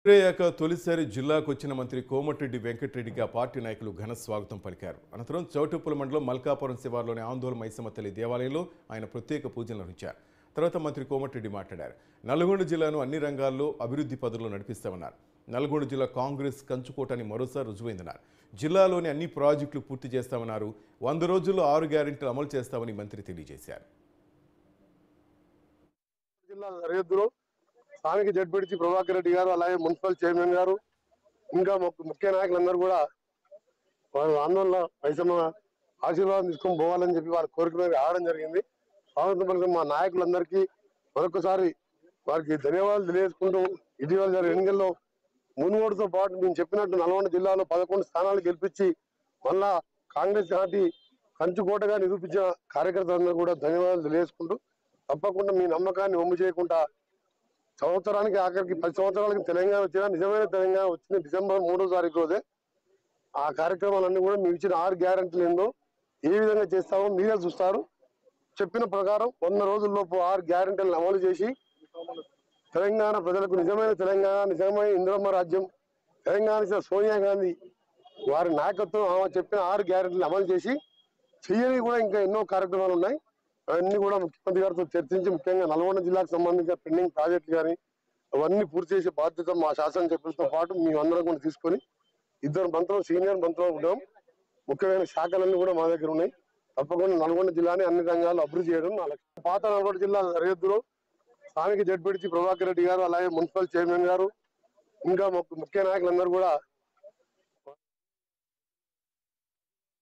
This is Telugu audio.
రేయాక తొలిసారి జిల్లాకు వచ్చిన మంత్రి కోమటిరెడ్డి వెంకటరెడ్డికి ఆ పార్టీ నాయకులు ఘన స్వాగతం పలికారు. అనంతరం చౌటుప్పల మండలం మల్కాపురం శివార్లోని ఆందోళన మైసమ్మ తల్లి దేవాలయంలో ఆయన ప్రత్యేక పూజలు నిర్వహించారు. తర్వాత మంత్రి కోమటిరెడ్డి మాట్లాడారు. నల్గొండ జిల్లాను అన్ని రంగాల్లో అభివృద్ధి పథంలో నడిపిస్తామన్నారు. నల్గొండ జిల్లా కాంగ్రెస్ కంచుకోటని మరోసారి రుజువైందన్నారు. జిల్లాలోని అన్ని ప్రాజెక్టులు పూర్తి చేస్తామన్నారు. 100 రోజుల్లో 6 గ్యారెంటీలు అమలు చేస్తామని మంత్రి తెలియజేశారు. స్థానిక జడ్పీటీసీ ప్రభాకర్ రెడ్డి గారు, అలాగే మున్సిపల్ చైర్మన్ గారు, ఇంకా ముఖ్య నాయకులందరూ కూడా వారు ఆందోళన మైసమ్మ ఆశీర్వాదం తీసుకొని పోవాలని చెప్పి వారి కోరిక మీద రావడం జరిగింది. స్వాగతం పలికిన మా నాయకులందరికీ మరొకసారి వారికి ధన్యవాదాలు తెలియజేసుకుంటూ, ఇటీవల జరిగిన ఎన్నికల్లో మునుగోడుతో పాటు మేము చెప్పినట్టు నల్గొండ జిల్లాలో 11 స్థానాలు గెలిపించి మళ్ళా కాంగ్రెస్ పార్టీ కంచుకోటగా నిరూపించిన కార్యకర్తలందరూ కూడా ధన్యవాదాలు తెలియజేసుకుంటూ, తప్పకుండా మీ నమ్మకాన్ని వమ్ము చేయకుండా సంవత్సరానికి ఆఖరికి 10 సంవత్సరాలకి తెలంగాణ వచ్చినా నిజమైన తెలంగాణ వచ్చింది డిసెంబర్ 3వ తారీఖు రోజే. ఆ కార్యక్రమాలన్నీ కూడా మేము ఇచ్చిన 6 గ్యారెంటీలు ఏందో ఏ విధంగా చేస్తామో మీరే చూస్తారు. చెప్పిన ప్రకారం 100 రోజుల్లోపు 6 గ్యారెంటీలను అమలు చేసి తెలంగాణ ప్రజలకు నిజమైన తెలంగాణ, నిజమైన ఇందిరమ్మ రాజ్యం, తెలంగాణ సోనియా గాంధీ వారి నాయకత్వం ఆమె చెప్పిన 6 గ్యారెంటీలను అమలు చేసి చెయ్యని కూడా ఇంకా ఎన్నో కార్యక్రమాలు ఉన్నాయి. అవన్నీ కూడా ముఖ్యమంత్రి గారితో చర్చించి, ముఖ్యంగా నల్గొండ జిల్లాకు సంబంధించిన పెండింగ్ ప్రాజెక్టులు కానీ అవన్నీ పూర్తి చేసే బాధ్యత మా శాసనసభ్యులతో పాటు మేమందరం కూడా తీసుకొని 2 మంత్రులు, సీనియర్ మంత్రులు ఉన్నాం. ముఖ్యమైన శాఖలన్నీ కూడా మా దగ్గర ఉన్నాయి. తప్పకుండా నల్గొండ జిల్లాని అన్ని రంగాల్లో అభివృద్ధి చేయడం నా లక్ష్యం. పాత నల్గొండ జిల్లా సరిహద్దులో స్థానిక జడ్పీటీసీ ప్రభాకర్ రెడ్డి గారు, అలాగే మున్సిపల్ చైర్మన్ గారు, ఇంకా ముఖ్య నాయకులందరూ కూడా